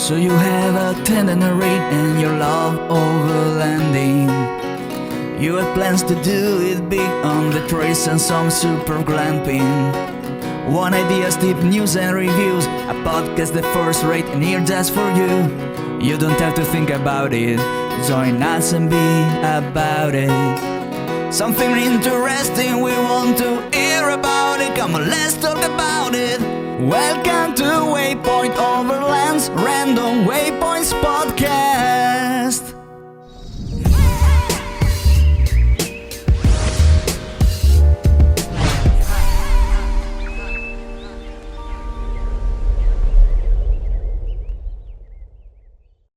So you have a itinerary and you love overlanding. You have plans to do it big on the trace and some super glamping. One idea, deep news and reviews, a podcast the first rate and here just for you. You don't have to think about it, join us and be about it. Something interesting we want to hear about it, come on let's talk about it. Welcome to Waypoint Overland's Random Waypoints podcast.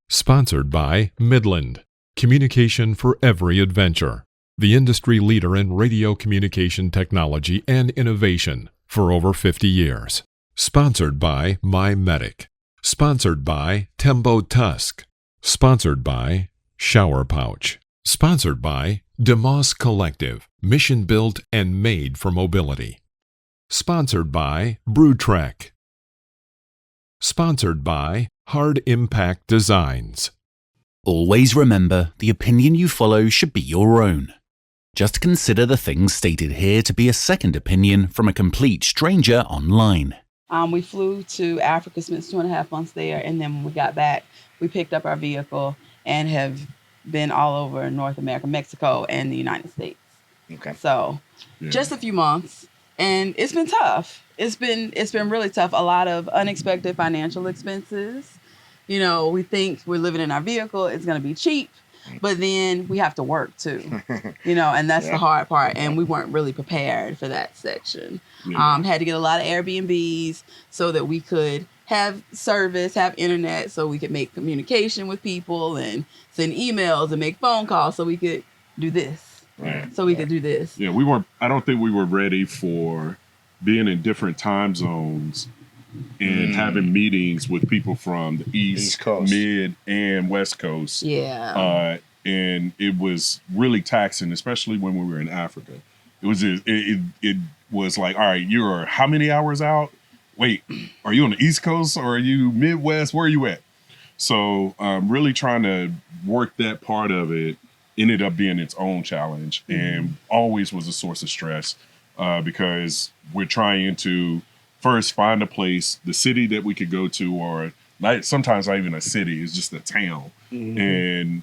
Sponsored by Midland, communication for every adventure. The industry leader in radio communication technology and innovation for over 50 years. Sponsored by MyMedic. Sponsored by Tembo Tusk. Sponsored by Shower Pouch. Sponsored by DeMoss Collective, mission built and made for mobility. Sponsored by BrewTrek. Sponsored by Hard Impact Designs. Always remember, the opinion you follow should be your own. Just consider the things stated here to be a second opinion from a complete stranger online. We flew to Africa, spent 2.5 months there, and then when we got back, we picked up our vehicle and have been all over North America, Mexico, and the United States. Okay. So, just a few months, and it's been tough. It's been really tough. A lot of unexpected financial expenses. You know, we think we're living in our vehicle, it's going to be cheap, but then we have to work too. You know, and that's the hard part. And we weren't really prepared for that section. Had to get a lot of Airbnbs so that we could have service, have internet, so we could make communication with people and send emails and make phone calls so we could do this. Right. So we could do this. Yeah, I don't think we were ready for being in different time zones and having meetings with people from the East Coast, Mid, and West Coast. Yeah. And it was really taxing, especially when we were in Africa. It was like, all right, you're how many hours out? Wait, are you on the East Coast or are you Midwest? Where are you at? So really trying to work that part of it ended up being its own challenge and always was a source of stress because we're trying to first find a place, the city that we could go to, or sometimes not even a city, it's just a town. And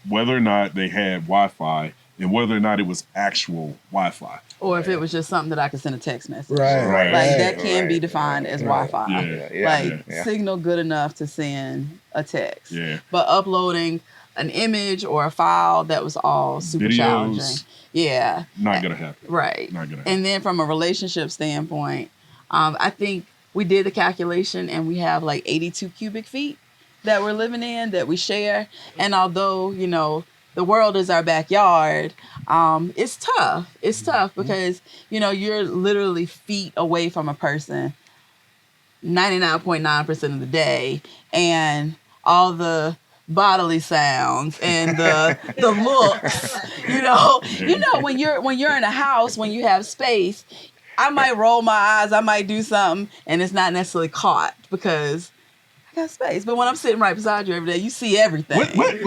whether or not they had Wi-Fi and whether or not it was actual Wi-Fi. Or if it was just something that I could send a text message. Right. Like that can be defined as Wi-Fi. Yeah. Signal good enough to send a text. Yeah. But uploading an image or a file, that was all super challenging. Yeah. Not going to happen. Right. Not going to happen. And then from a relationship standpoint, I think we did the calculation and we have like 82 cubic feet that we're living in that we share. And although, you know, the world is our backyard, it's tough. It's tough because, you know, you're literally feet away from a person 99.9% of the day. And all the bodily sounds and the looks, you know, when you're in a house, when you have space, I might roll my eyes, I might do something, and it's not necessarily caught because I got space. But when I'm sitting right beside you every day, you see everything. What?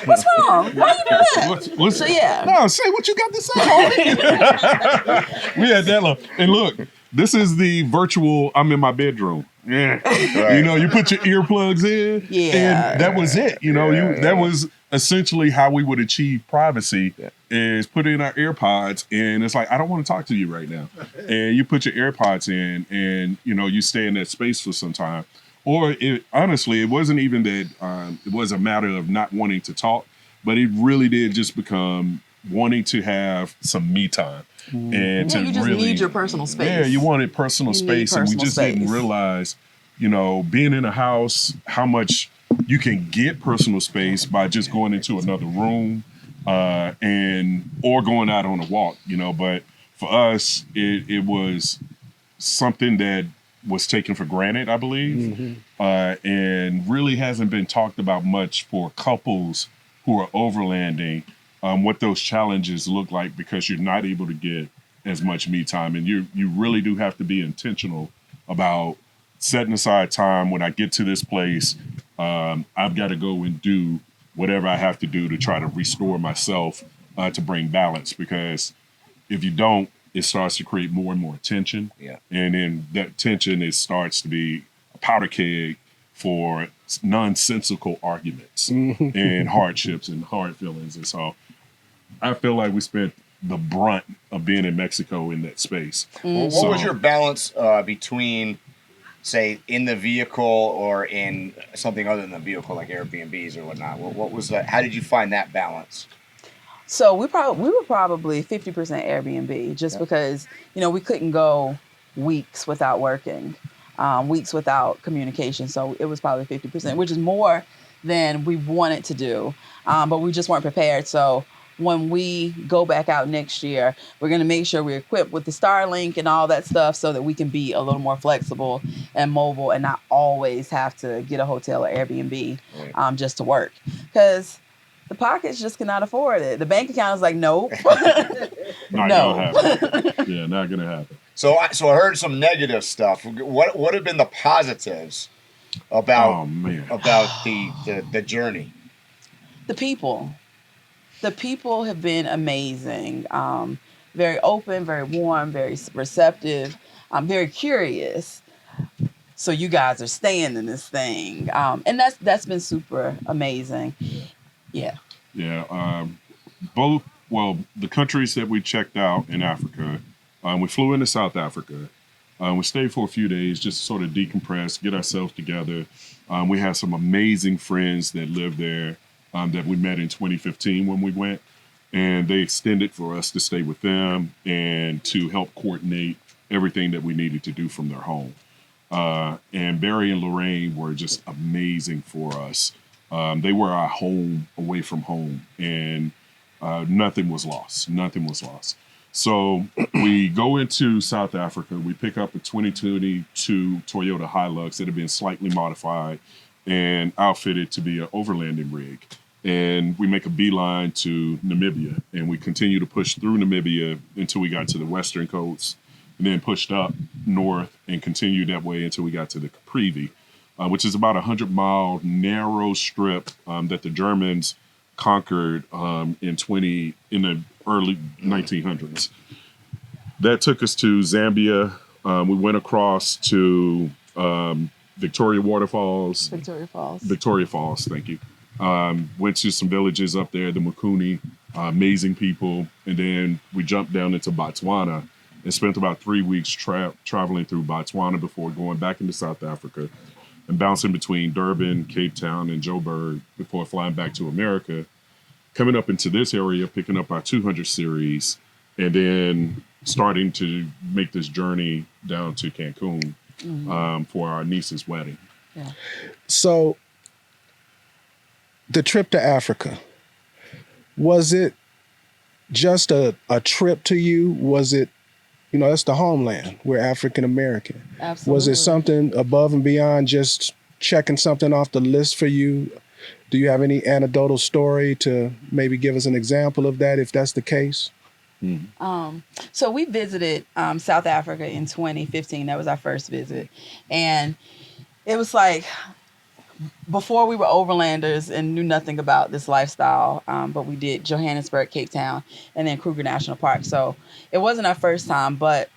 What's wrong? Why you do that? So yeah. No, say what you got to say, homie. We had that long. And look, this is the virtual, I'm in my bedroom. Yeah. Right. You know, you put your earplugs in and that was it. You know, that was essentially how we would achieve privacy is put in our AirPods and it's like, I don't want to talk to you right now. And you put your AirPods in and, you know, you stay in that space for some time. Or honestly, it wasn't even that it was a matter of not wanting to talk, but it really did just become wanting to have some me time. And you just need your personal space. Yeah, you wanted personal space. And we just didn't realize, you know, being in a house, how much you can get personal space by just going into another room or going out on a walk, you know. But for us, it was something that was taken for granted, I believe, and really hasn't been talked about much for couples who are overlanding, what those challenges look like because you're not able to get as much me time. And you really do have to be intentional about setting aside time when I get to this place. I've got to go and do whatever I have to do to try to restore myself to bring balance, because if you don't, it starts to create more and more tension. Yeah. And then that tension starts to be a powder keg for nonsensical arguments and hardships and hard feelings. And so I feel like we spent the brunt of being in Mexico in that space. Well, what was your balance between, say, in the vehicle or in something other than the vehicle, like Airbnbs or whatnot? What was that? How did you find that balance? So we were probably 50% Airbnb, just because, you know, we couldn't go weeks without working, weeks without communication. So it was probably 50%, which is more than we wanted to do, but we just weren't prepared. So when we go back out next year, we're going to make sure we're equipped with the Starlink and all that stuff so that we can be a little more flexible and mobile and not always have to get a hotel or Airbnb just to work. Because the pockets just cannot afford it. The bank account is like, nope. Not gonna happen. Yeah, not gonna happen. So I heard some negative stuff. What have been the positives about the journey? The people. The people have been amazing. Very open, very warm, very receptive, very curious. So you guys are staying in this thing. And that's been super amazing. Yeah. Yeah. The countries that we checked out in Africa, we flew into South Africa. We stayed for a few days just to sort of decompress, get ourselves together. We had some amazing friends that lived there that we met in 2015 when we went. And they extended for us to stay with them and to help coordinate everything that we needed to do from their home. And Barry and Lorraine were just amazing for us. They were our home away from home, and nothing was lost. Nothing was lost. So we go into South Africa. We pick up a 2022 Toyota Hilux that had been slightly modified and outfitted to be an overlanding rig. And we make a beeline to Namibia, and we continue to push through Namibia until we got to the western coast, and then pushed up north and continued that way until we got to the PEEVES, which is about 100-mile narrow strip that the Germans conquered in the early 1900s. That took us to Zambia. We went across to Victoria Falls, thank you. Went to some villages up there, the Mukuni, amazing people. And then we jumped down into Botswana and spent about 3 weeks traveling through Botswana before going back into South Africa and bouncing between Durban, Cape Town, and Joburg before flying back to America, coming up into this area, picking up our 200 series, and then starting to make this journey down to Cancun for our niece's wedding. Yeah. So the trip to Africa, was it just a trip to you? Was it, you know, that's the homeland. We're African American. Absolutely. Was it something above and beyond just checking something off the list for you? Do you have any anecdotal story to maybe give us an example of that, if that's the case? So we visited South Africa in 2015. That was our first visit. And it was like, before we were overlanders and knew nothing about this lifestyle, but we did Johannesburg, Cape Town, and then Kruger National Park. So it wasn't our first time, but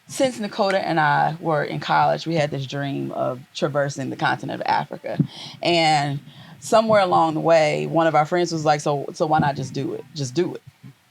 since Nakota and I were in college, we had this dream of traversing the continent of Africa. And somewhere along the way, one of our friends was like, so why not just do it? Just do it,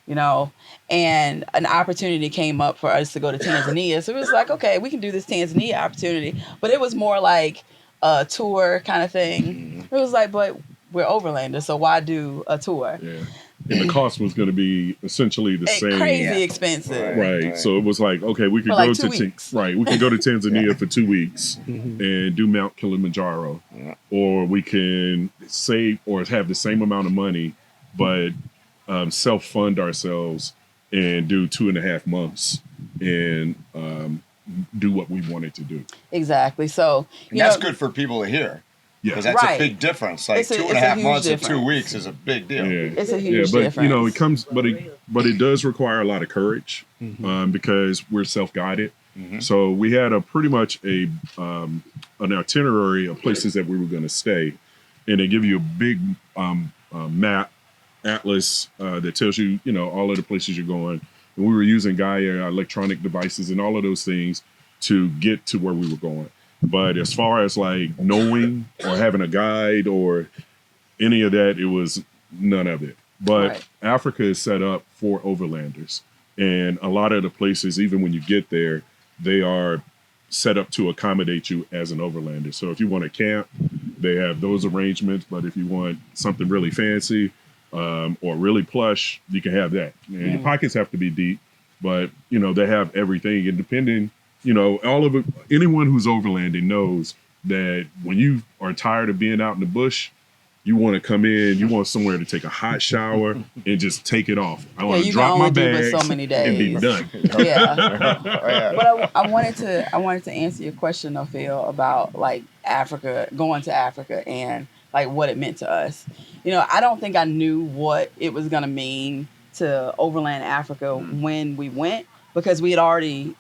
you know? And an opportunity came up for us to go to Tanzania. So it was like, okay, we can do this Tanzania opportunity. But it was more like a tour kind of thing. It was like, but we're overlanders, so why do a tour? Yeah. And the cost was going to be essentially the same. Crazy expensive. Right. So it was like, okay, we could For go like to 2 weeks. we can go to Tanzania for 2 weeks and do Mount Kilimanjaro, or we can save or have the same amount of money, but self-fund ourselves and do 2.5 months and do what we wanted to do. Exactly. So that's good for people to hear. Yeah. Because that's Right. a big difference. Like It's a 2.5 months huge and 2 weeks is a big deal. Yeah. It's a huge but difference. you know, it does require a lot of courage because we're self-guided. So we had a pretty much an itinerary of places that we were going to stay, and they give you a big map, atlas that tells you, all of the places you're going. And we were using Gaia electronic devices and all of those things to get to where we were going. But as far as like knowing or having a guide or any of that, it was none of it. But Africa is set up for overlanders. And a lot of the places, even when you get there, they are set up to accommodate you as an overlander. So if you want to camp, they have those arrangements. But if you want something really fancy or really plush, you can have that. And your pockets have to be deep, but they have everything. And depending, all of it, anyone who's overlanding knows that when you are tired of being out in the bush, you want to come in, you want somewhere to take a hot shower and just take it off. I want to drop my bags so many days. and be done. But I wanted to answer your question, though, Phil, about like Africa, going to Africa and like what it meant to us. I don't think I knew what it was going to mean to overland Africa when we went, because we had already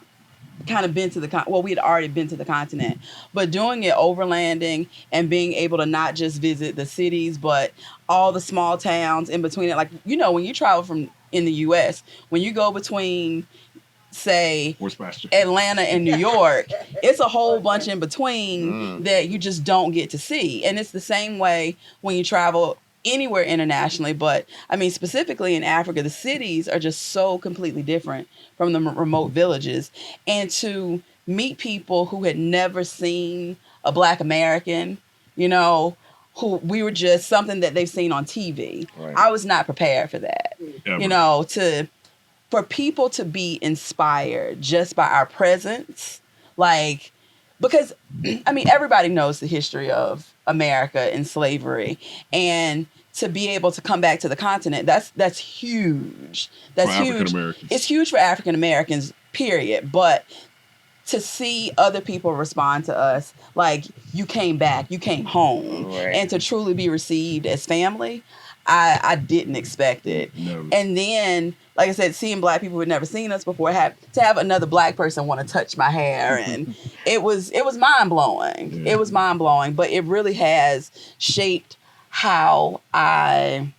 kind of been to we had already been to the continent, but doing it overlanding and being able to not just visit the cities, but all the small towns in between it. Like, when you travel from in the US, when you go between, say, Atlanta and New York, it's a whole bunch in between that you just don't get to see. And it's the same way when you travel anywhere internationally, but I mean, specifically in Africa, the cities are just so completely different from the remote villages. And to meet people who had never seen a Black American, who we were just something that they've seen on TV. Right. I was not prepared for that. Ever. For people to be inspired just by our presence, because I mean, everybody knows the history of America and slavery, and to be able to come back to the continent, that's huge. That's huge. It's huge for African Americans, period. But to see other people respond to us like, you came back, you came home, and to truly be received as family, I didn't expect it. No. And then, like I said, seeing Black people who had never seen us before, to have another Black person want to touch my hair, and it was mind blowing. Yeah. It was mind blowing, but it really has shaped how I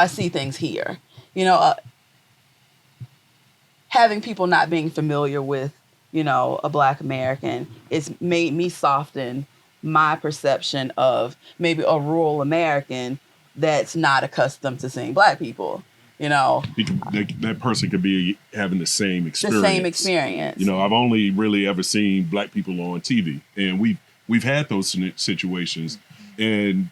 see things here. Having people not being familiar with, a Black American, it's made me soften my perception of maybe a rural American that's not accustomed to seeing Black people. That person could be having the same experience. The same experience. I've only really ever seen Black people on TV, and we've had those situations. And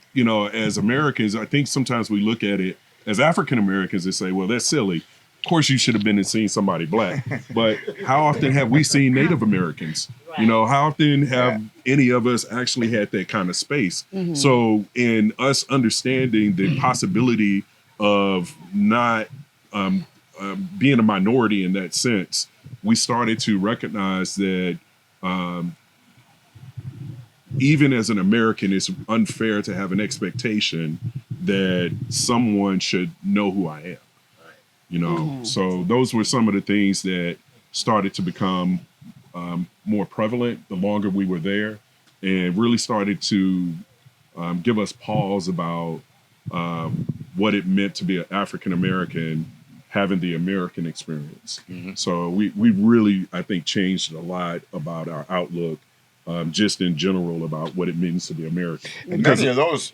as Americans, I think sometimes we look at it as African Americans and say, well, that's silly. Of course, you should have been and seen somebody Black. But how often have we seen Native Americans? How often have any of us actually had that kind of space? Mm-hmm. So in us understanding the possibility of not being a minority in that sense, we started to recognize that even as an American, it's unfair to have an expectation that someone should know who I am. So those were some of the things that started to become more prevalent the longer we were there, and really started to give us pause about what it meant to be an African American having the American experience. Mm-hmm. So we really, I think, changed a lot about our outlook, just in general, about what it means to be American. And many of those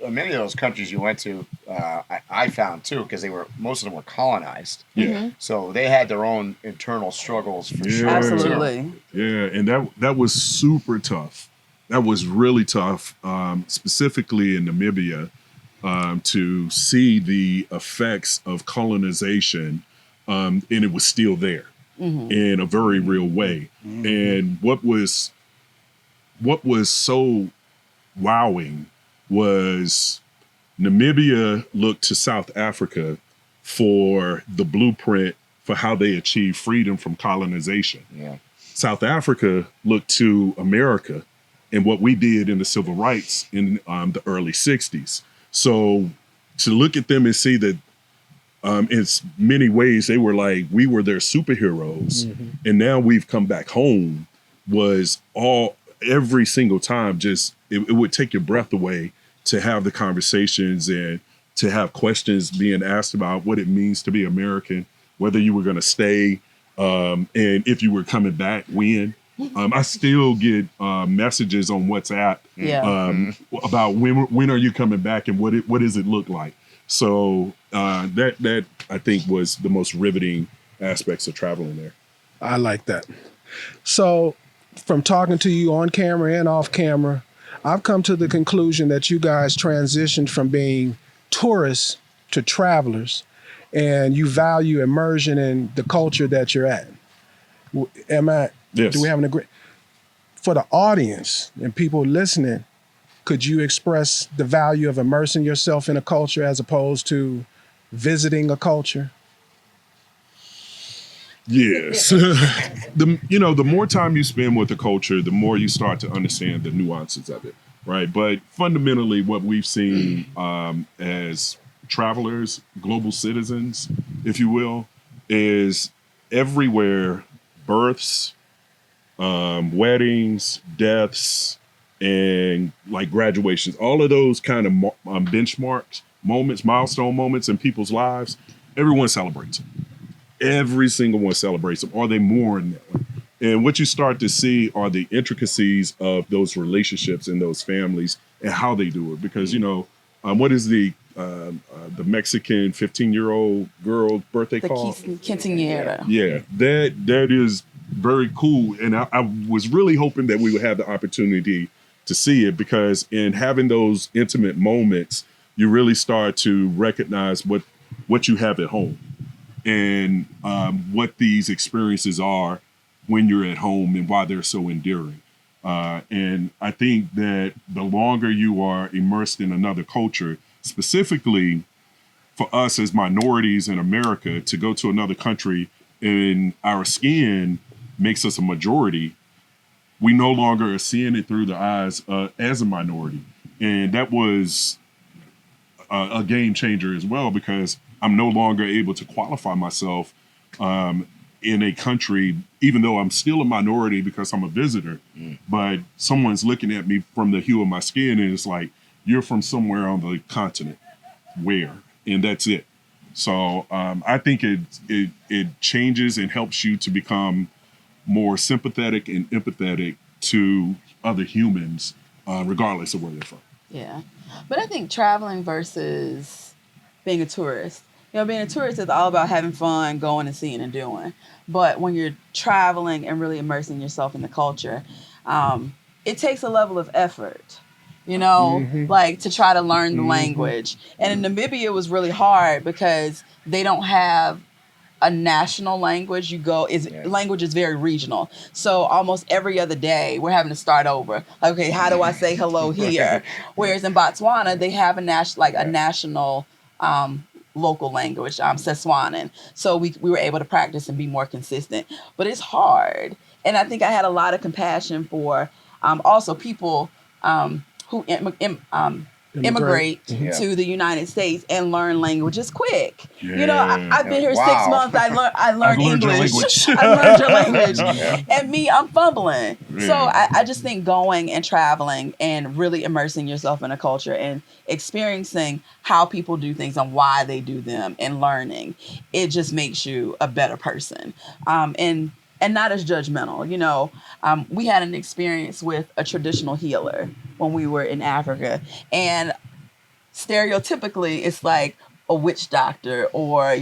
countries you went to, I found too, because most of them were colonized. Yeah. Mm-hmm. So they had their own internal struggles for sure. Absolutely. Yeah, and that was super tough. That was really tough, specifically in Namibia, to see the effects of colonization, and it was still there in a very real way. Mm-hmm. And what was so wowing was Namibia looked to South Africa for the blueprint for how they achieved freedom from colonization. Yeah. South Africa looked to America and what we did in the civil rights in the early 60s. So to look at them and see that in many ways, they were like, we were their superheroes. And now we've come back home was every single time, just, it would take your breath away to have the conversations and to have questions being asked about what it means to be American, whether you were going to stay, and if you were coming back, when. I still get messages on WhatsApp about when are you coming back and what does it look like. So that I think was the most riveting aspects of traveling there. I like that. So from talking to you on camera and off camera, I've come to the conclusion that you guys transitioned from being tourists to travelers, and you value immersion in the culture that you're at. Yes. Do we have an agreement? For the audience and people listening, could you express the value of immersing yourself in a culture as opposed to visiting a culture? Yes. The more time you spend with the culture, the more you start to understand the nuances of it, right? But fundamentally, what we've seen as travelers, global citizens, if you will, is everywhere births, weddings, deaths, and like graduations, all of those kind of benchmarks, moments, milestone moments in people's lives, everyone celebrates them. Every single one celebrates them, or they mourn them. And what you start to see are the intricacies of those relationships in those families and how they do it. Because, what is the Mexican 15-year-old girl birthday called? Quinceañera. Yeah, that is very cool. And I was really hoping that we would have the opportunity to see it, because in having those intimate moments, you really start to recognize what you have at home and what these experiences are when you're at home and why they're so endearing. And I think that the longer you are immersed in another culture, specifically for us as minorities in America, to go to another country and our skin makes us a majority, we no longer are seeing it through the eyes as a minority. And that was a game changer as well, because I'm no longer able to qualify myself in a country, even though I'm still a minority because I'm a visitor, but someone's looking at me from the hue of my skin and it's like, you're from somewhere on the continent. Where? And that's it. So I think it changes and helps you to become more sympathetic and empathetic to other humans, regardless of where they're from. Yeah. But I think traveling versus being a tourist, being a tourist is all about having fun, going and seeing and doing. But when you're traveling and really immersing yourself in the culture, it takes a level of effort, like to try to learn the language. And in Namibia, it was really hard because they don't have a national language. Language is very regional. So almost every other day we're having to start over. Like, okay, how do I say hello here? Whereas in Botswana, they have a national local language, Setswanan. So we were able to practice and be more consistent. But it's hard. And I think I had a lot of compassion for also people who immigrate to the United States and learn languages quick. I've been here 6 months. I learned English. I learned your language. And me, I'm fumbling. Yeah. So I just think going and traveling and really immersing yourself in a culture and experiencing how people do things and why they do them and learning, it just makes you a better person. And not as judgmental. We had an experience with a traditional healer when we were in Africa. And stereotypically, it's like a witch doctor or,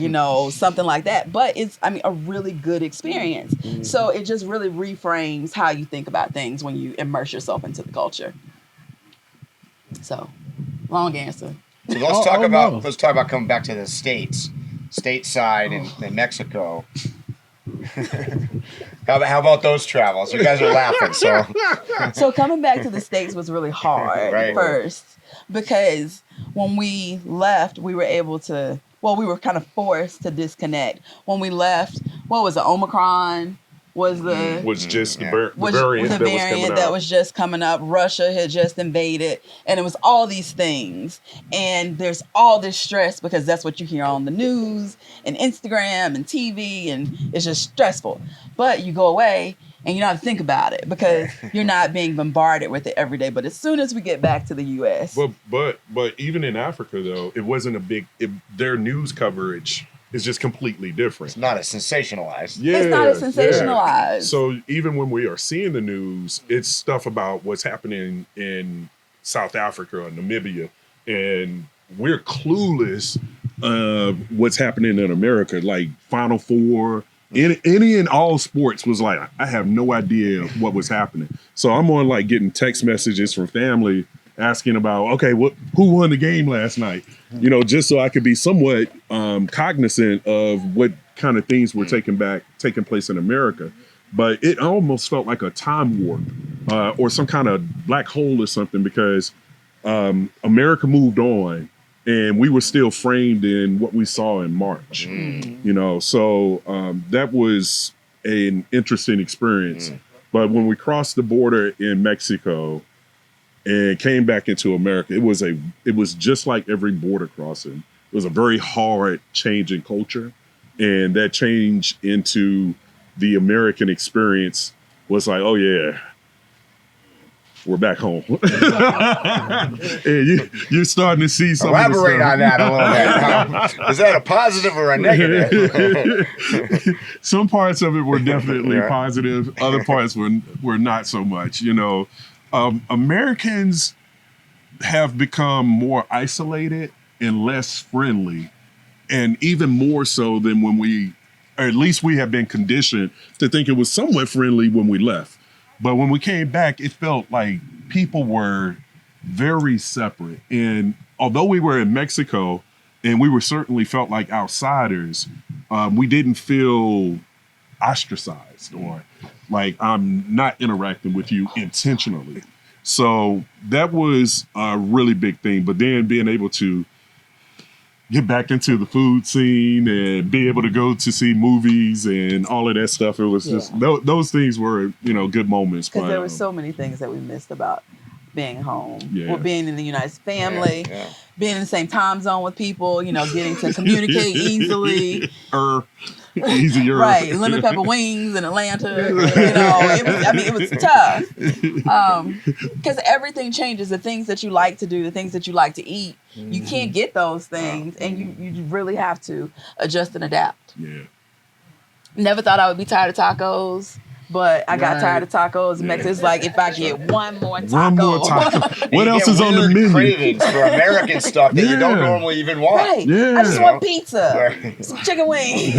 something like that. But it's, a really good experience. Mm-hmm. So it just really reframes how you think about things when you immerse yourself into the culture. So, long answer. So let's talk about coming back to the stateside in Mexico. How about those travels? You guys are laughing. So coming back to the States was really hard first, because when we left, we were we were kind of forced to disconnect. When we left, Omicron was the was just the variant was that the was coming variant out. that was just coming up. Russia had just invaded, and it was all these things. And there's all this stress because that's what you hear on the news and Instagram and TV, and it's just stressful. But you go away and you don't have to think about it because you're not being bombarded with it every day. But as soon as we get back to the U.S., but even in Africa though, it wasn't a big. Their news coverage is just completely different. It's not as sensationalized. Yeah, it's not as sensationalized. Yeah. So even when we are seeing the news, it's stuff about what's happening in South Africa or Namibia, and we're clueless what's happening in America, like Final Four. Any and all sports was like, I have no idea what was happening. So I'm on like getting text messages from family asking about, okay, who won the game last night? You know, just so I could be somewhat cognizant of what kind of things were taking place in America. But it almost felt like a time warp or some kind of black hole or something because America moved on and we were still framed in what we saw in March. You know, so that was an interesting experience. But when we crossed the border in Mexico and came back into America, it was just like every border crossing. It was a very hard change in culture, and that change into the American experience was like, oh yeah, we're back home. And you're starting to see some. Elaborate on that a little bit. Is that a positive or a negative? Some parts of it were definitely positive. Other parts were not so much. You know, Americans have become more isolated and less friendly, and even more so than when or at least we have been conditioned to think it was somewhat friendly when we left. But when we came back, it felt like people were very separate. And although we were in Mexico and we were certainly felt like outsiders, we didn't feel ostracized or like I'm not interacting with you intentionally. So that was a really big thing. But then being able to get back into the food scene and be able to go to see movies and all of that stuff. It was just, those things were, you know, good moments. Because there were so many things that we missed about being home. Or being in the United family, being in the same time zone with people, you know, getting to communicate easily. Easier. Right. Lemon pepper wings in Atlanta. You know, it was tough. Because everything changes. The things that you like to do, the things that you like to eat, you can't get those things. And you really have to adjust and adapt. Yeah. Never thought I would be tired of tacos. But I got tired of tacos. It's like if I get one more taco. What else is on the menu? Cravings for American stuff that you don't normally even want. Right. I just want pizza, some chicken wings,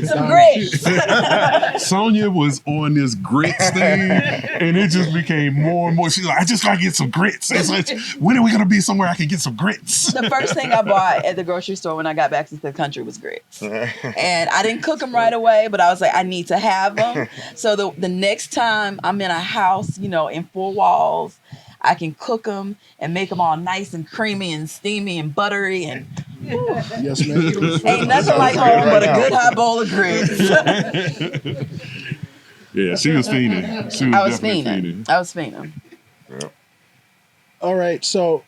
some grits. Sonia was on this grits thing, and it just became more and more. She's like, I just gotta get some grits. It's like, when are we gonna be somewhere I can get some grits? The first thing I bought at the grocery store when I got back to the country was grits. And I didn't cook them right away, but I was like, I need to have them. So the next time I'm in a house, you know, in 4 walls, I can cook them and make them all nice and creamy and steamy and buttery and Yes, ma'am. ain't nothing like home but a good hot bowl of grits. Yeah, she was fiending. I was fiending. Yeah. All right, so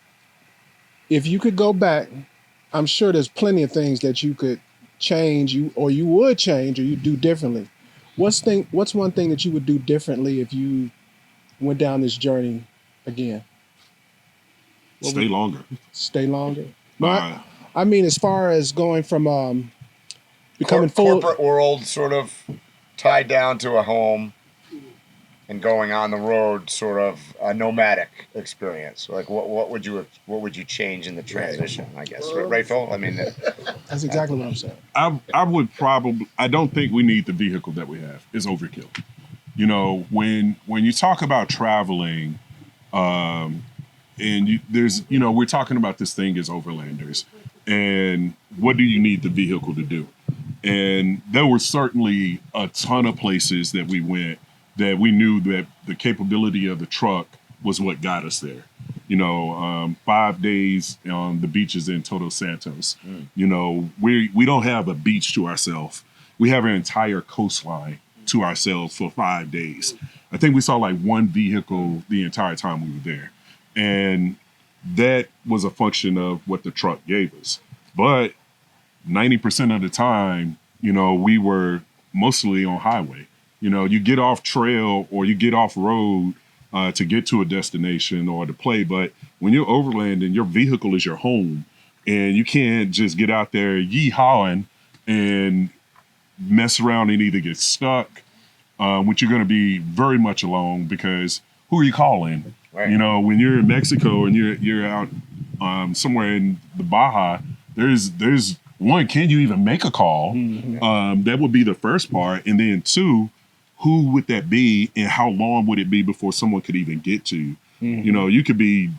if you could go back, I'm sure there's plenty of things that you could change, you would change, or you do differently. What's one thing that you would do differently if you went down this journey again? Stay longer. Stay longer? No, I mean, as far as going from becoming corporate world sort of tied down to a home and going on the road, sort of a nomadic experience. Like what would you change in the transition? I guess, right, Phil? I mean, that's exactly what I'm saying. I don't think we need the vehicle that we have. It's overkill. You know, when you talk about traveling, we're talking about this thing as overlanders, and what do you need the vehicle to do? And there were certainly a ton of places that we went that we knew that the capability of the truck was what got us there. You know, 5 days on the beaches in Todos Santos. You know, we don't have a beach to ourselves. We have an entire coastline to ourselves for 5 days. I think we saw like one vehicle the entire time we were there. And that was a function of what the truck gave us. But 90% of the time, you know, we were mostly on highway. You know, you get off trail or you get off road to get to a destination or to play. But when you're overlanding, your vehicle is your home. And you can't just get out there yee-hawing and mess around and either get stuck, which you're going to be very much alone, because who are you calling? Right. You know, when you're in Mexico and you're out somewhere in the Baja, there's one, can you even make a call? That would be the first part. And then two, who would that be and how long would it be before someone could even get to you? You know, you could be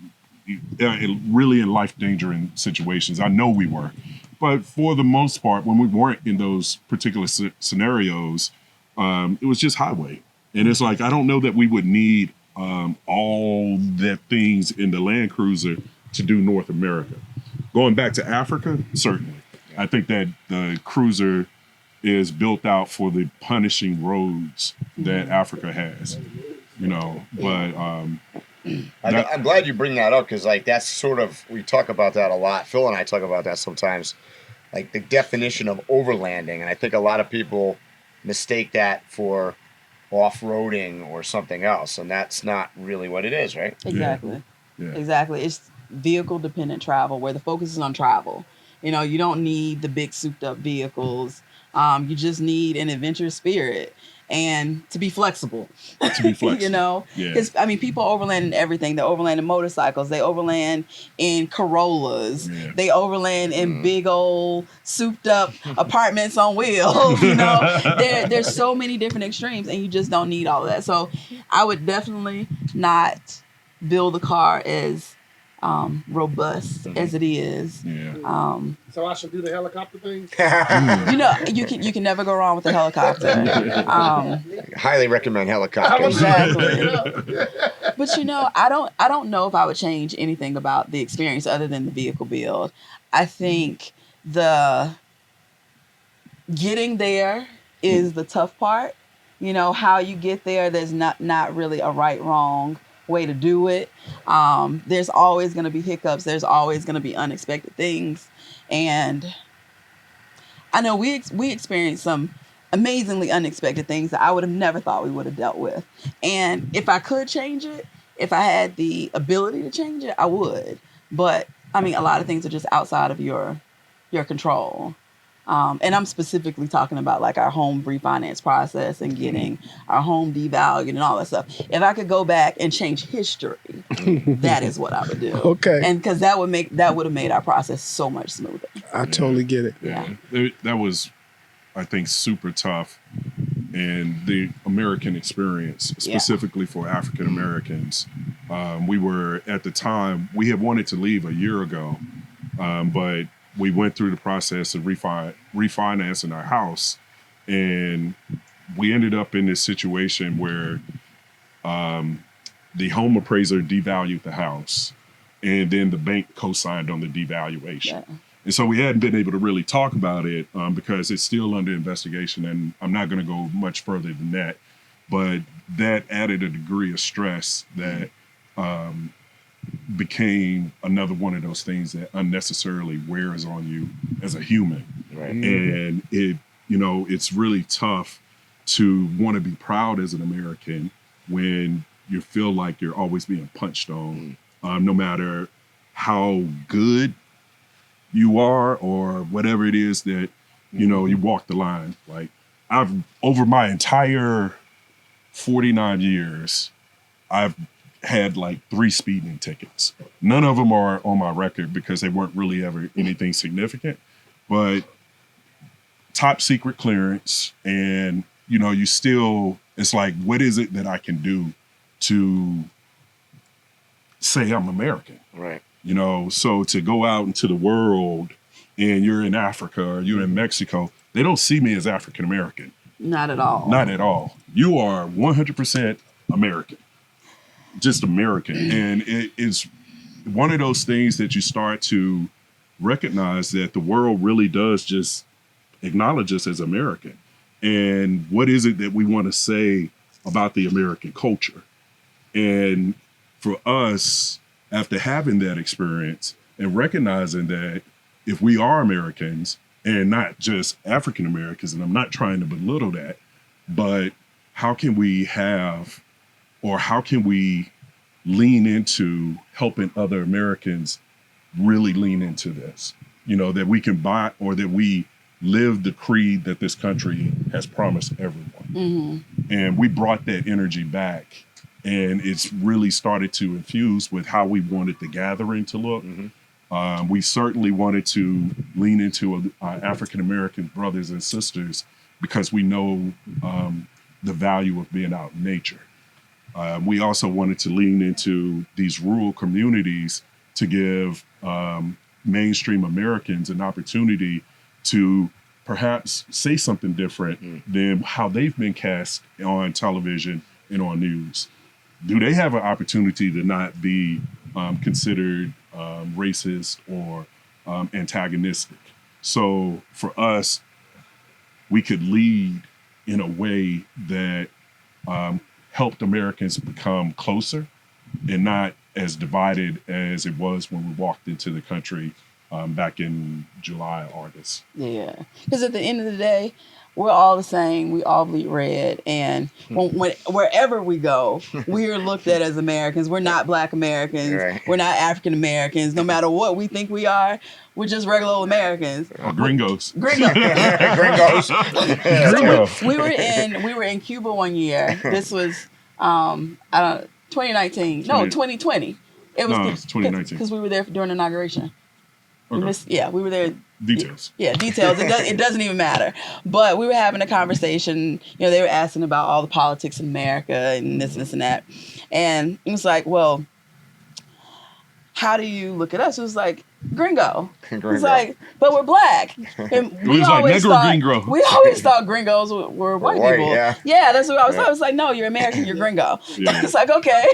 really in life-endangering situations. I know we were. But for the most part, when we weren't in those particular scenarios, it was just highway. And it's like, I don't know that we would need all the things in the Land Cruiser to do North America. Going back to Africa, certainly. I think that the Cruiser is built out for the punishing roads that Africa has, you know, but I'm glad you bring that up, because like that's sort of, we talk about that a lot. Phil and I talk about that sometimes, like the definition of overlanding, and I think a lot of people mistake that for off-roading or something else, and that's not really what it is, right? Exactly. Yeah. Exactly. It's vehicle dependent travel where the focus is on travel. You know, you don't need the big souped up vehicles. You just need an adventurous spirit and to be flexible. To be flexible. You know, because I mean, people overland in everything. They overland in motorcycles. They overland in Corollas. Yeah. They overland in big old souped up apartments on wheels. You know, there's so many different extremes, and you just don't need all of that. So, I would definitely not build a car as robust as it is. Yeah. So I should do the helicopter thing? You know, you can never go wrong with a helicopter. Highly recommend helicopters. Exactly. But you know, I don't know if I would change anything about the experience other than the vehicle build. I think the getting there is the tough part. You know, how you get there, there's not really a right, wrong way to do it. There's always going to be hiccups. There's always going to be unexpected things. And I know we experienced some amazingly unexpected things that I would have never thought we would have dealt with. And if I could change it, if I had the ability to change it, I would. But I mean, a lot of things are just outside of your control. And I'm specifically talking about like our home refinance process and getting our home devalued and all that stuff. If I could go back and change history, that is what I would do. Okay. And because that would have made our process so much smoother. I totally get it. Yeah. That was, I think, super tough. And the American experience, specifically for African Americans, we were, at the time, we had wanted to leave a year ago, but we went through the process of refinancing our house, and we ended up in this situation where the home appraiser devalued the house, and then the bank co-signed on the devaluation. Yeah. And so we hadn't been able to really talk about it because it's still under investigation, and I'm not going to go much further than that. But that added a degree of stress that became another one of those things that unnecessarily wears on you as a human. Right. And it's really tough to want to be proud as an American when you feel like you're always being punched on, no matter how good you are or whatever it is that, you walk the line. Like, over my entire 49 years, I've had like 3 speeding tickets. None of them are on my record because they weren't really ever anything significant, but top secret clearance. And, you still, it's like, what is it that I can do to say I'm American? Right. So to go out into the world and you're in Africa or you're in Mexico, they don't see me as African American. Not at all. Not at all. You are 100% American. Just American. And it is one of those things that you start to recognize that the world really does just acknowledge us as American. and what is it that we want to say about the American culture. And for us, after having that experience and recognizing that if we are Americans and not just African Americans, and I'm not trying to belittle that, but how can we have, or how can we lean into helping other Americans really lean into this? You know, that we can buy, or that we live the creed that this country has promised everyone. And we brought that energy back, and it's really started to infuse with how we wanted the gathering to look. We certainly wanted to lean into African-American brothers and sisters because we know the value of being out in nature. We also wanted to lean into these rural communities to give mainstream Americans an opportunity to perhaps say something different than how they've been cast on television and on news. Do they have an opportunity to not be considered racist or antagonistic? So for us, we could lead in a way that helped Americans become closer and not as divided as it was when we walked into the country back in July, August. Yeah, because at the end of the day, we're all the same. We all bleed red, and wherever we go, we are looked at as Americans. We're not Black Americans. Right. We're not African Americans. No matter what we think we are, we're just regular old Americans. Gringos. Gringos. Gringos. We were in Cuba one year. This was 2019. No, 2020. It was it's 2019. because we were there during inauguration. Okay. We were there. Details. Yeah, details. It doesn't even matter. But we were having a conversation. You know, they were asking about all the politics in America and this and that. And it was like, well, how do you look at us? It was like, gringo. It's like, but we're Black. And we always thought gringos were white people. Yeah, that's what I was thought. It was like, no, you're American, you're gringo. Yeah. It's like, okay.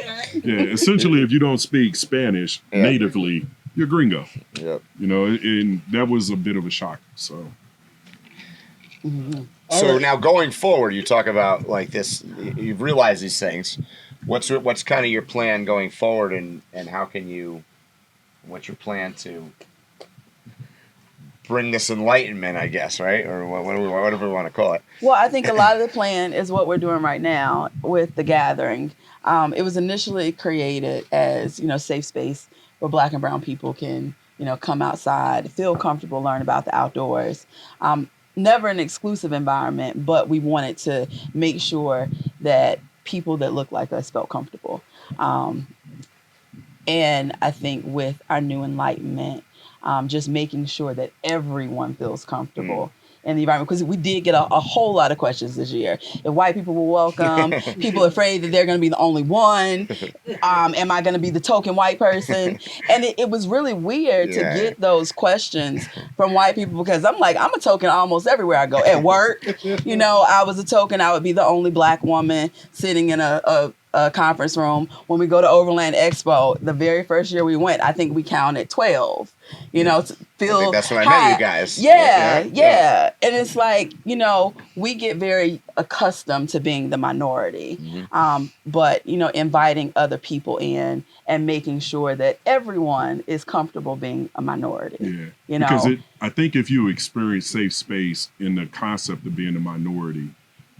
Yeah, essentially, if you don't speak Spanish natively, you're gringo. Yep. You know, and that was a bit of a shock. So. So now going forward, you talk about like this. You've realized these things. What's kind of your plan going forward, and how can you? What's your plan to bring this enlightenment? I guess, right, or whatever we want to call it. Well, I think a lot of the plan is what we're doing right now with the gathering. It was initially created as safe space where Black and brown people can, come outside, feel comfortable, learn about the outdoors. Never an exclusive environment, but we wanted to make sure that people that look like us felt comfortable. And I think with our new enlightenment, just making sure that everyone feels comfortable in the environment, because we did get a whole lot of questions this year. If white people were welcome, people afraid that they're going to be the only one. Am I going to be the token white person? And it was really weird to get those questions from white people, because I'm like, I'm a token almost everywhere I go. At work, I was a token. I would be the only Black woman sitting in a conference room. When we go to Overland Expo, the very first year we went, I think we counted 12. To feel I think that's when I met you guys. Yeah. And it's like, we get very accustomed to being the minority. But, inviting other people in and making sure that everyone is comfortable being a minority. Yeah. Because I think if you experience safe space in the concept of being a minority,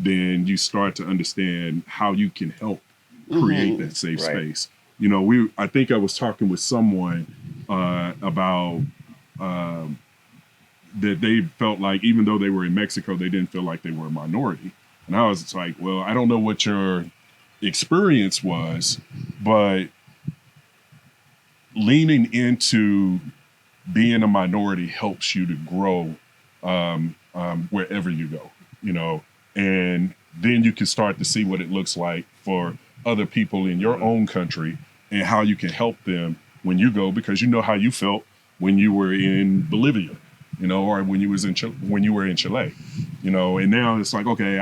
then you start to understand how you can help create that safe space. I think I was talking with someone about that they felt like even though they were in Mexico, they didn't feel like they were a minority. And I was like, well, I don't know what your experience was, but leaning into being a minority helps you to grow wherever you go, and then you can start to see what it looks like for other people in your own country and how you can help them when you go, because you know how you felt when you were in Bolivia, or when you were in Chile, and now it's like, okay,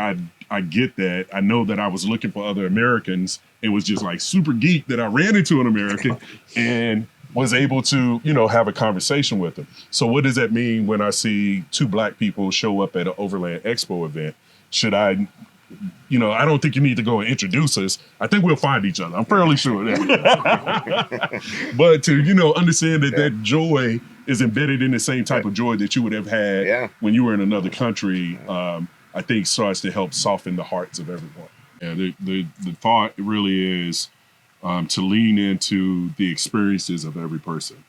I get that. I know that I was looking for other Americans. It was just like super geek that I ran into an American and was able to, have a conversation with them. So what does that mean when I see two Black people show up at an Overland Expo event? should I, I don't think you need to go and introduce us. I think we'll find each other. I'm fairly sure of that. But to, understand that joy is embedded in the same type of joy that you would have had when you were in another country, I think starts to help soften the hearts of everyone. And the thought really is to lean into the experiences of every person,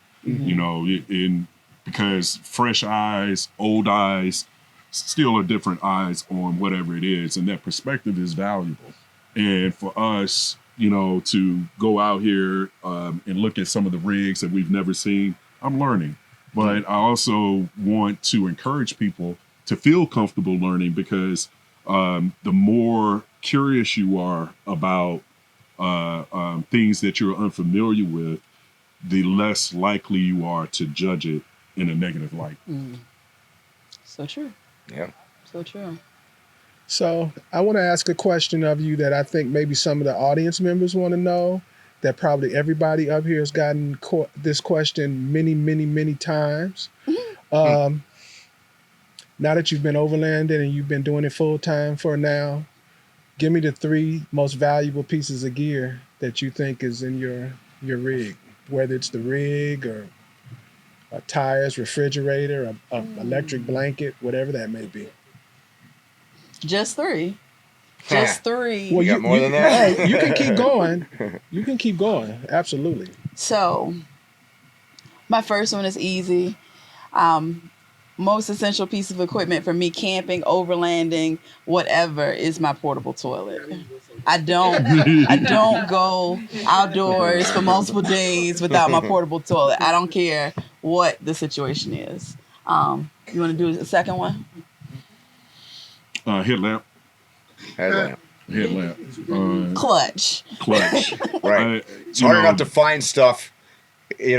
because fresh eyes, old eyes, still are different eyes on whatever it is. And that perspective is valuable. And for us, to go out here and look at some of the rigs that we've never seen, I'm learning. But I also want to encourage people to feel comfortable learning, because the more curious you are about things that you're unfamiliar with, the less likely you are to judge it in a negative light. So true. Yeah. So true. So I want to ask a question of you that I think maybe some of the audience members want to know, that probably everybody up here has gotten this question many, many, many times. Now that you've been overlanding and you've been doing it full time for now, give me the 3 most valuable pieces of gear that you think is in your rig, whether it's the rig or tires, refrigerator, a electric blanket, whatever that may be. Just 3. Just 3. Well, you got more than that? Hey, you can keep going. You can keep going. Absolutely. So, my first one is easy. Most essential piece of equipment for me, camping, overlanding, whatever, is my portable toilet. I don't go outdoors for multiple days without my portable toilet. I don't care what the situation is. You want to do the second one? Headlamp. Clutch. Right. It's hard enough to find stuff, in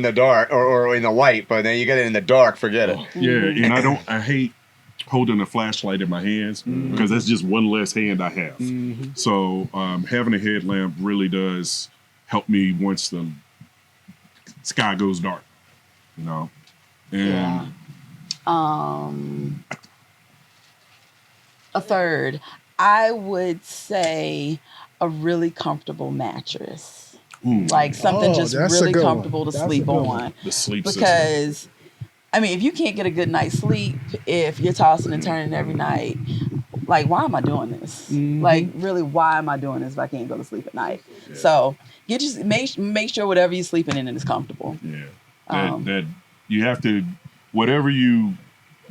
the dark or in the light, but then you get it in the dark, forget it. Yeah, and I hate holding a flashlight in my hands, because that's just one less hand I have. So having a headlamp really does help me once the sky goes dark, And a third, I would say a really comfortable mattress. Like something just really comfortable to sleep on. The sleep because system. if you can't get a good night's sleep, if you're tossing and turning every night, like, why am I doing this? Like, really, why am I doing this if I can't go to sleep at night? Yeah. So make sure whatever you're sleeping in is comfortable. Yeah. That you have to, whatever you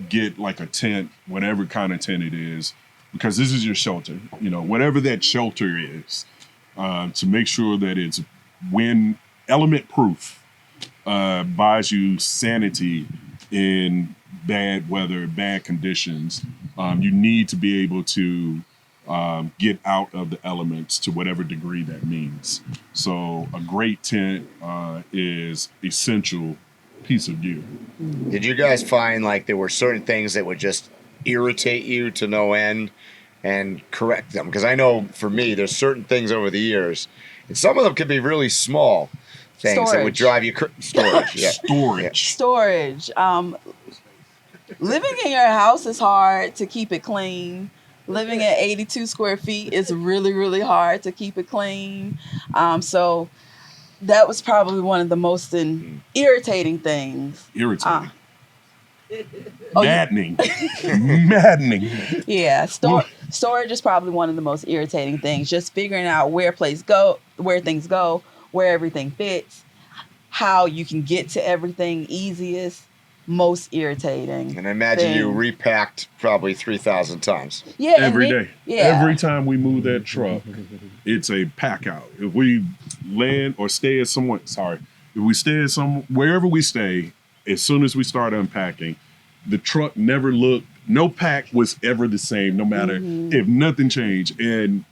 get, like a tent, whatever kind of tent it is, because this is your shelter, whatever that shelter is, to make sure that it's wind element proof, buys you sanity in bad weather, bad conditions. You need to be able to get out of the elements to whatever degree that means. So a great tent is essential piece of gear. Did you guys find like there were certain things that would just irritate you to no end and correct them? Because I know for me, there's certain things over the years, and some of them could be really small things that would drive you storage. Yeah. Storage. Living in your house is hard to keep it clean. Living at 82 square feet is really, really hard to keep it clean. So that was probably one of the most irritating things. Maddening. Maddening. Yeah. Storage is probably one of the most irritating things. Just figuring out where things go, where everything fits, how you can get to everything easiest. Most irritating. And I imagine you repacked probably 3,000 times. Yeah, every day. Yeah. Every time we move that truck, it's a pack out. If we land or stay at wherever we stay, as soon as we start unpacking, the truck never no pack was ever the same, no matter if nothing changed. And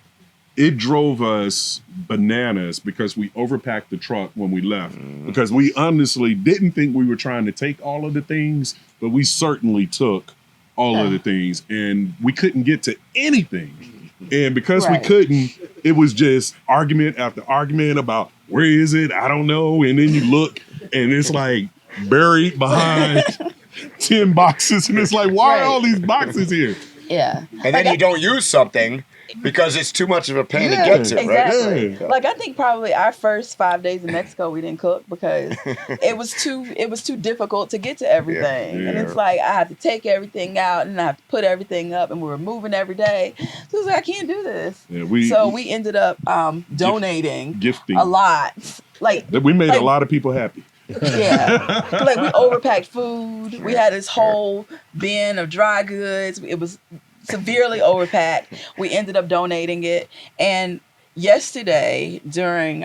it drove us bananas because we overpacked the truck when we left, because we honestly didn't think we were trying to take all of the things, but we certainly took all of the things, and we couldn't get to anything. And because we couldn't, it was just argument after argument about where is it? I don't know. And then you look and it's like buried behind 10 boxes. And it's like, why are all these boxes here? Yeah. And then you don't use something because it's too much of a pain to get to, right? Exactly. Yeah. Like I think probably our first 5 days in Mexico we didn't cook because it was too difficult to get to everything. Yeah. And it's like I have to take everything out and I have to put everything up and we were moving every day. So it's like I can't do this. Yeah, we ended up donating gifting a lot. Like we made like, a lot of people happy. Yeah. Like we overpacked food. We had this whole bin of dry goods. It was severely overpacked. We ended up donating it. And yesterday during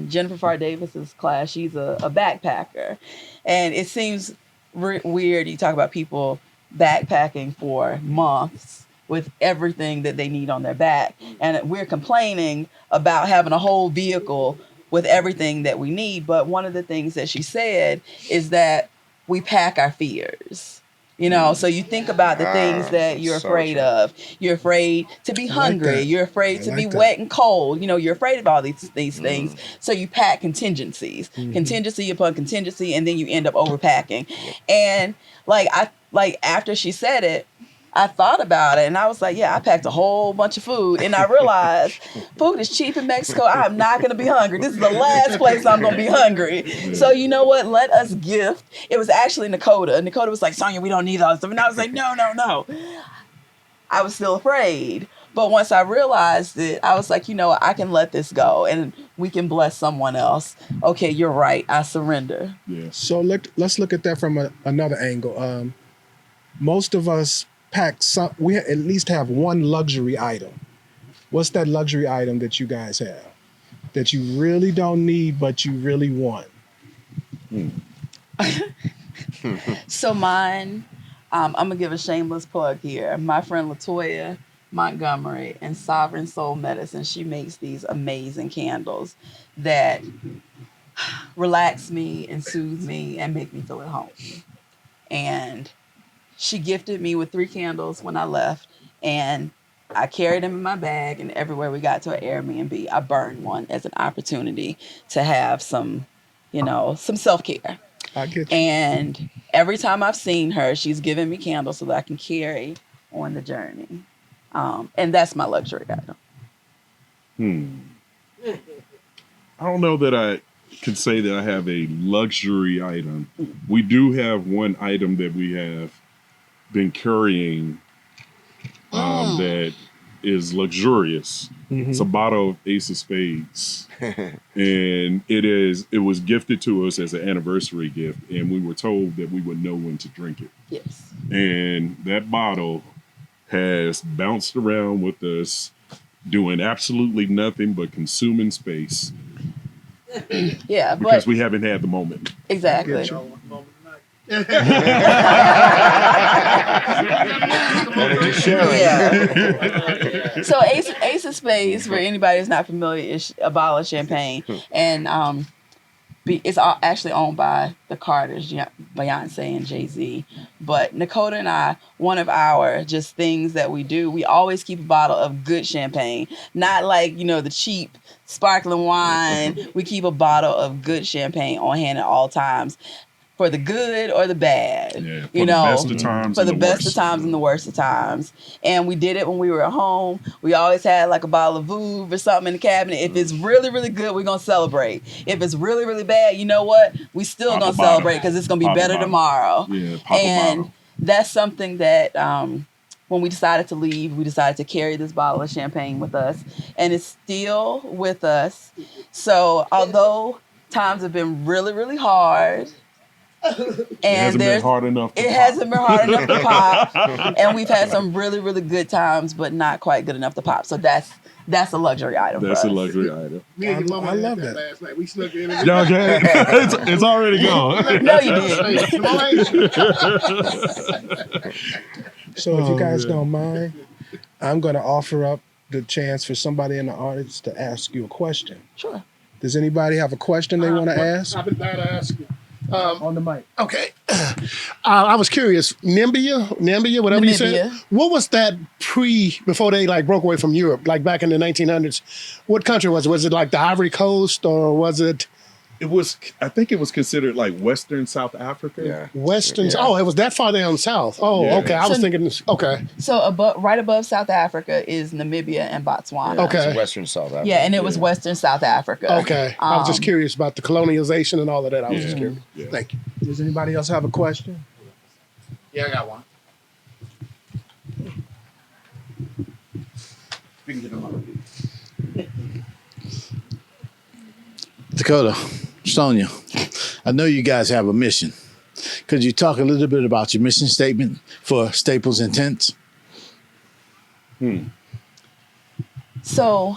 Jennifer Farr Davis's class, she's a backpacker. And it seems weird. You talk about people backpacking for months with everything that they need on their back. And we're complaining about having a whole vehicle with everything that we need. But one of the things that she said is that we pack our fears. You know, so you think about the things that you're afraid of. You're afraid to be hungry. You're afraid to be wet and cold. You know, you're afraid of all these things. So you pack contingencies, contingency upon contingency, and then you end up overpacking. And after she said it, I thought about it and I was like, yeah, I packed a whole bunch of food. And I realized food is cheap in Mexico. I'm not going to be hungry. This is the last place I'm going to be hungry. So you know what? Let us gift. It was actually Nakota. Nakota was like, Sonia, we don't need all this stuff. And I was like, no. I was still afraid. But once I realized it, I was like, you know, I can let this go and we can bless someone else. Okay, you're right. I surrender. Yeah. So let's look at that from another angle. Most of us pack we at least have one luxury item. What's that luxury item that you guys have that you really don't need but you really want? So mine, I'm gonna give a shameless plug here. My friend Latoya Montgomery and Sovereign Soul Medicine, she makes these amazing candles that relax me and soothe me and make me feel at home. And she gifted me with 3 candles when I left, and I carried them in my bag, and everywhere we got to an Airbnb, I burned one as an opportunity to have some, some self-care. I get you. And every time I've seen her, she's given me candles so that I can carry on the journey. And that's my luxury item. I don't know that I could say that I have a luxury item. We do have one item that we have been carrying that is luxurious. It's a bottle of Ace of Spades. And it was gifted to us as an anniversary gift, and we were told that we would know when to drink it. Yes. And that bottle has bounced around with us, doing absolutely nothing but consuming space. Yeah, because we haven't had the moment. Exactly. Yeah. So Ace of Spades, for anybody who's not familiar, is a bottle of champagne, and it's actually owned by the Carters, Beyonce and Jay-Z. But Nakota and I, one of our just things that we do, we always keep a bottle of good champagne, not like the cheap sparkling wine. We keep a bottle of good champagne on hand at all times. For the good or the bad, the best of times, for the best of times and the worst of times. And we did it when we were at home. We always had like a bottle of Vouv or something in the cabinet. If it's really, really good, we're gonna celebrate. If it's really, really bad, you know what? We still gonna celebrate because it's gonna be better tomorrow. Yeah, and that's something that when we decided to leave, we decided to carry this bottle of champagne with us, and it's still with us. So although times have been really, really hard. It hasn't been hard enough to pop. And we've had some really, really good times, but not quite good enough to pop. So that's a luxury item. That's a luxury item. Me and your mama I love had that. last night. We snuck in. Okay. It's already gone. No, you didn't. So if you guys don't mind, I'm going to offer up the chance for somebody in the audience to ask you a question. Sure. Does anybody have a question they want to ask? I've been dying to ask you. On the mic. Okay. I was curious. NIMBIA, whatever you said. What was that before they broke away from Europe, like back in the 1900s? What country was it? Was it like the Ivory Coast, or was it It was, I think it was considered like Western South Africa. Yeah. Western. Oh, it was that far down south. Oh, Yeah. okay. I was thinking. Okay. So right above South Africa is Namibia and Botswana. Okay. It's Western South Africa. Yeah, and it was Western South Africa. Okay. I was just curious about the colonialization and all of that. I was just curious. Yeah. Thank you. Does anybody else have a question? Yeah, I got one. Dakota, Sonia, I know you guys have a mission. Could you talk a little bit about your mission statement for Staples and Tents? So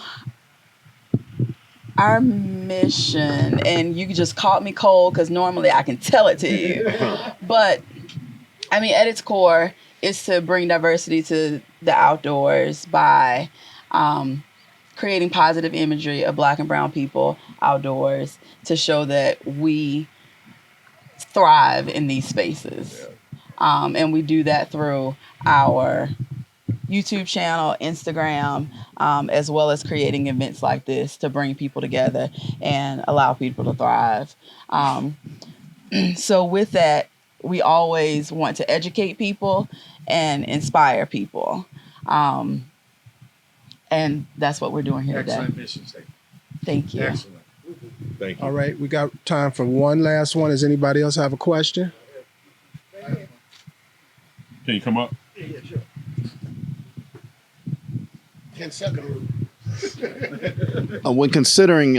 our mission, and you just caught me cold because normally I can tell it to you, but I mean, at its core, is to bring diversity to the outdoors by creating positive imagery of Black and brown people outdoors to show that we thrive in these spaces. And we do that through our YouTube channel, Instagram, as well as creating events like this to bring people together and allow people to thrive. So with that, we always want to educate people and inspire people. And that's what we're doing here today. mission statement. Thank you. Excellent. Thank you. All right, we got time for one last one. Does anybody else have a question? Can you come up? 10-second rule. When considering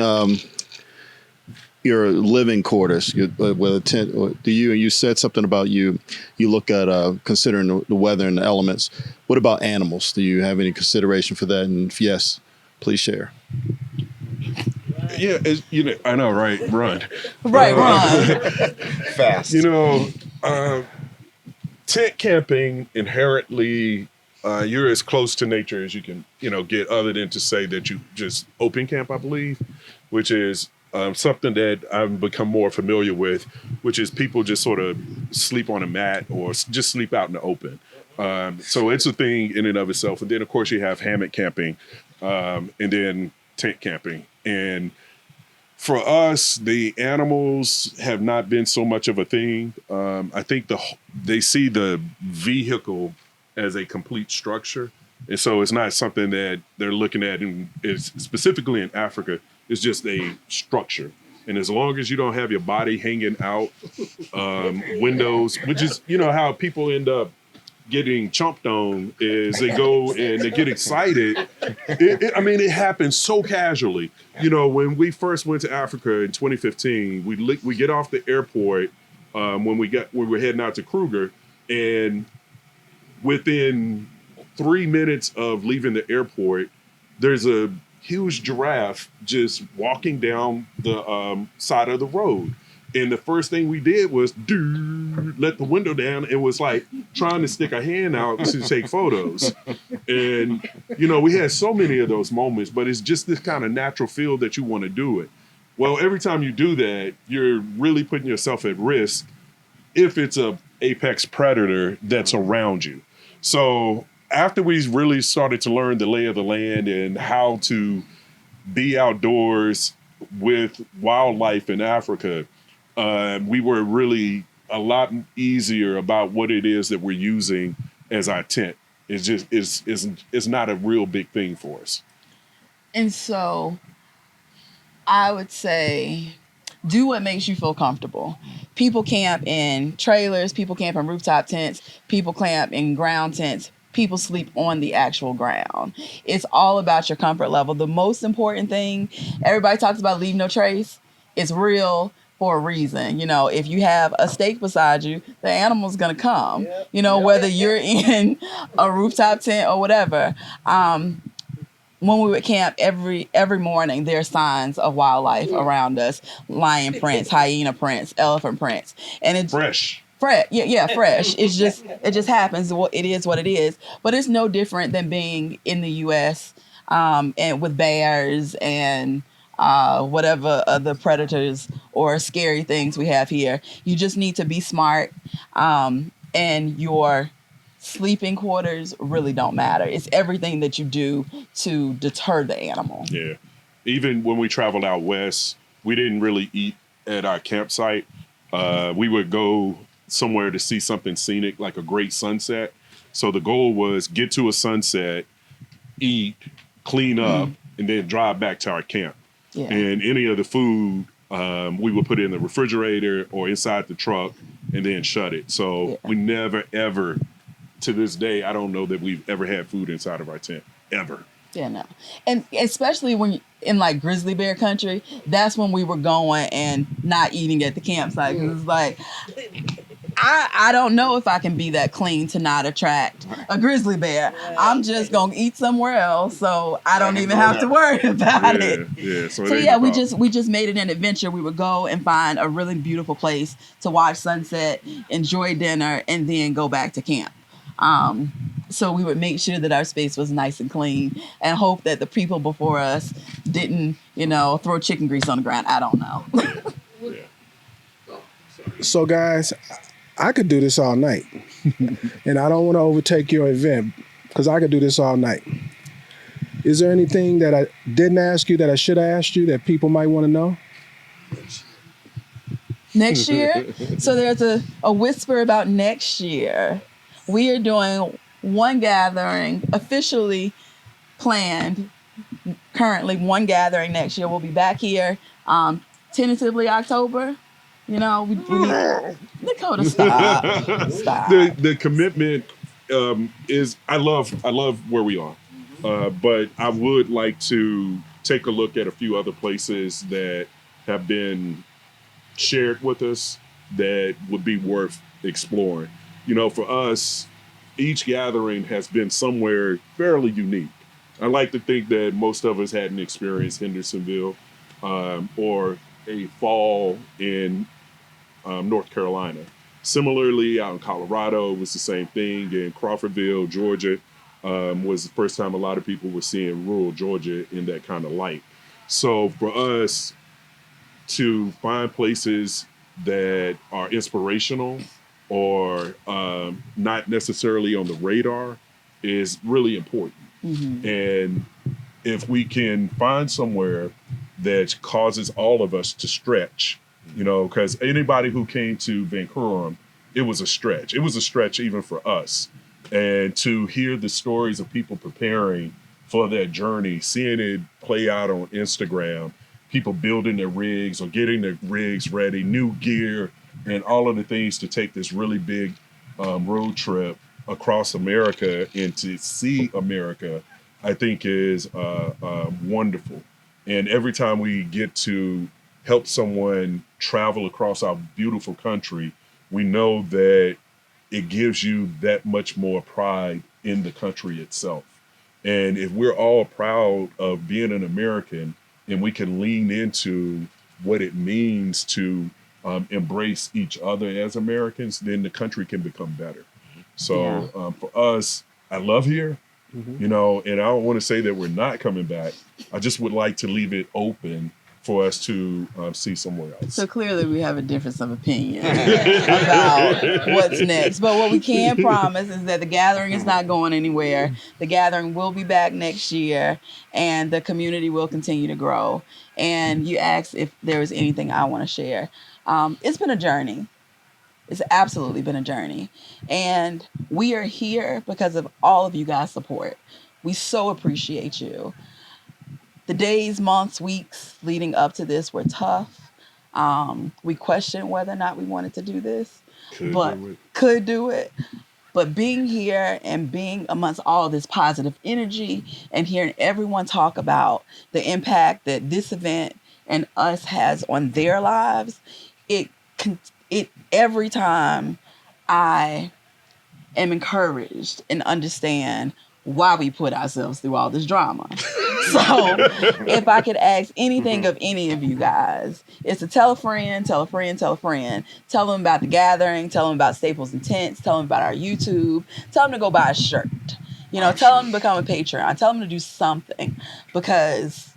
your living quarters, with a tent, you said something about you look at considering the weather and the elements. What about animals? Do you have any consideration for that? And if yes, please share. Yeah, I know, right? Run. Right, Ron. Fast. Tent camping inherently, you're as close to nature as you can, get, other than to say that you just open camp, I believe, which is something that I've become more familiar with, which is people just sort of sleep on a mat or just sleep out in the open. So it's a thing in and of itself. And then, of course, you have hammock camping and then tent camping. And for us, the animals have not been so much of a thing. I think they see the vehicle as a complete structure. And so it's not something that they're looking at, and it's specifically in Africa, it's just a structure. And as long as you don't have your body hanging out windows, which is, how people end up getting chomped on, is they go and they get excited. It happens so casually. When we first went to Africa in 2015, we get off the airport when we were heading out to Kruger, and within 3 minutes of leaving the airport, there's a huge giraffe just walking down the side of the road. And the first thing we did was let the window down and was like trying to stick a hand out to take photos. And, we had so many of those moments, but it's just this kind of natural feel that you want to do it. Well, every time you do that, you're really putting yourself at risk if it's a apex predator that's around you. So after we really started to learn the lay of the land and how to be outdoors with wildlife in Africa, we were really a lot easier about what it is that we're using as our tent. It's just it's not a real big thing for us. And so I would say do what makes you feel comfortable. People camp in trailers, people camp in rooftop tents, people camp in ground tents, people sleep on the actual ground. It's all about your comfort level. The most important thing, everybody talks about leave no trace. It's real for a reason. If you have a steak beside you, the animal's gonna come, whether you're in a rooftop tent or whatever. When we would camp every morning, there are signs of wildlife around us: lion prints, hyena prints, elephant prints, and it's Fresh. fresh. Fresh. It just happens. It is what it is. But it's no different than being in the U.S. And with bears and whatever other predators or scary things we have here. You just need to be smart, and your sleeping quarters really don't matter. It's everything that you do to deter the animal. Yeah. Even when we traveled out west, we didn't really eat at our campsite, we would go somewhere to see something scenic, like a great sunset. So the goal was get to a sunset, eat, clean up, and then drive back to our camp. Yeah. And any of the food, we would put it in the refrigerator or inside the truck and then shut it. So we never, ever, to this day, I don't know that we've ever had food inside of our tent, ever. Yeah, no. And especially when in like grizzly bear country, that's when we were going and not eating at the campsite. 'Cause it's like, I don't know if I can be that clean to not attract a grizzly bear. I'm just going to eat somewhere else, so I don't even have to worry about it. Yeah, So yeah, we just made it an adventure. We would go and find a really beautiful place to watch sunset, enjoy dinner, and then go back to camp. So we would make sure that our space was nice and clean and hope that the people before us didn't, throw chicken grease on the ground. I don't know. So guys, I could do this all night. And I don't want to overtake your event because I could do this all night. Is there anything that I didn't ask you that I should have asked you that people might want to know? Next year? So there's a whisper about next year. We are doing one gathering, officially planned, currently one gathering next year. We'll be back here tentatively October. We need Dakota, stop. The commitment is, I love where we are. But I would like to take a look at a few other places that have been shared with us that would be worth exploring. For us, each gathering has been somewhere fairly unique. I like to think that most of us hadn't experienced Hendersonville or a fall in North Carolina. Similarly, out in Colorado, it was the same thing. In Crawfordville, Georgia, was the first time a lot of people were seeing rural Georgia in that kind of light. So for us to find places that are inspirational or not necessarily on the radar is really important. Mm-hmm. And if we can find somewhere that causes all of us to stretch, because anybody who came to Vancouver, it was a stretch. It was a stretch even for us. And to hear the stories of people preparing for that journey, seeing it play out on Instagram, people building their rigs or getting their rigs ready, new gear, and all of the things to take this really big road trip across America and to see America, I think is wonderful. And every time we get to help someone travel across our beautiful country, we know that it gives you that much more pride in the country itself. And if we're all proud of being an American and we can lean into what it means to embrace each other as Americans, then the country can become better. So for us, I love here, and I don't want to say that we're not coming back. I just would like to leave it open for us to see somewhere else. So clearly we have a difference of opinion about what's next. But what we can promise is that the gathering is not going anywhere. The gathering will be back next year, and the community will continue to grow. And you asked if there was anything I want to share. It's been a journey. It's absolutely been a journey. And we are here because of all of you guys' support. We so appreciate you. The days, months, weeks leading up to this were tough. We questioned whether or not we wanted to do this, could do it. But being here and being amongst all this positive energy and hearing everyone talk about the impact that this event and us has on their lives, it every time I am encouraged and understand why we put ourselves through all this drama. So if I could ask anything of any of you guys, it's to tell a friend, tell a friend, tell a friend. Tell them about the gathering, tell them about Staples and Tents, tell them about our YouTube, tell them to go buy a shirt. Tell them to become a Patreon, tell them to do something, because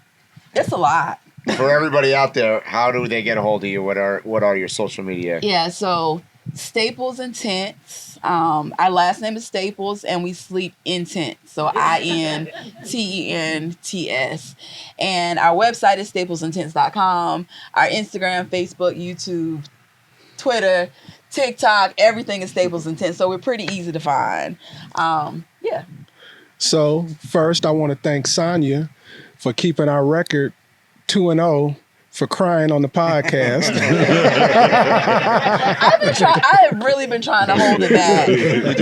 it's a lot. For everybody out there, how do they get a hold of you? What are your social media? Yeah, so Staples and Tents. Our last name is Staples, and we sleep in tents. So INTENTS. And our website is staplesandtents.com. Our Instagram, Facebook, YouTube, Twitter, TikTok, everything is Staples and Tents. So we're pretty easy to find. Yeah. So first, I want to thank Sonia for keeping our record 2-0 for crying on the podcast. I have really been trying to hold it back. Good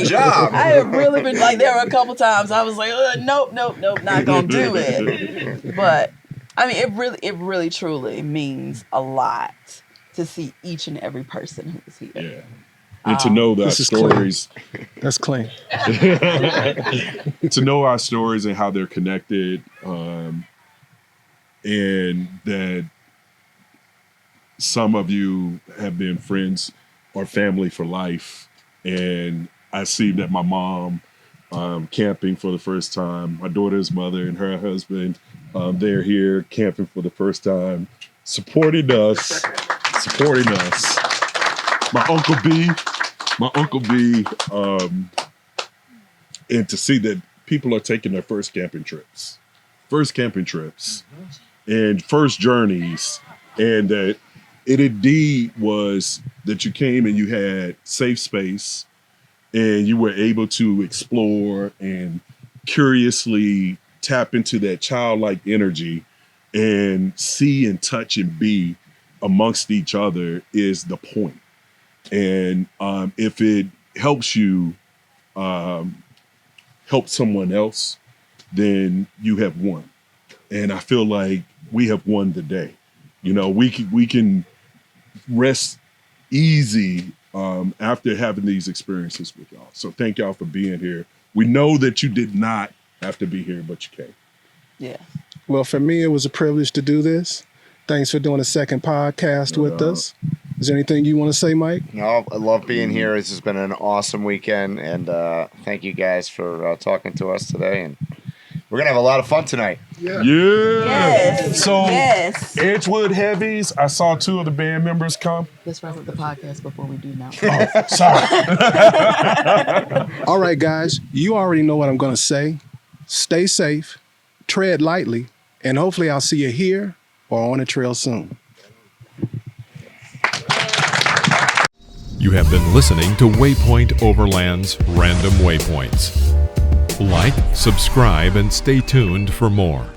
job. I have really been like, there were a couple times I was like, nope, not gonna do it. But I mean, it really truly means a lot to see each and every person who's here. Yeah. And to know that stories. Clean. That's clean. To know our stories and how they're connected, and that some of you have been friends or family for life. And I see that my mom camping for the first time, my daughter's mother and her husband, they're here camping for the first time, supporting us. My Uncle B, and to see that people are taking their first camping trips, and first journeys, and that it indeed was that you came and you had safe space and you were able to explore and curiously tap into that childlike energy and see and touch and be amongst each other is the point. And if it helps you help someone else, then you have won. And I feel like we have won the day. You know, we can rest easy after having these experiences with y'all. So thank y'all for being here. We know that you did not have to be here, but you came. Yeah. Well, for me, it was a privilege to do this. Thanks for doing a second podcast with us. Is there anything you want to say, Mike? No, I love being here. This has been an awesome weekend, and thank you guys for talking to us today. And we're gonna have a lot of fun tonight. Yeah. Yes. So yes. Edgewood Heavies, I saw 2 of the band members come. Let's wrap up the podcast before we do now. Oh, sorry. All right, guys, you already know what I'm going to say. Stay safe, tread lightly, and hopefully I'll see you here or on the trail soon. You have been listening to Waypoint Overland's Random Waypoints. Like, subscribe, and stay tuned for more.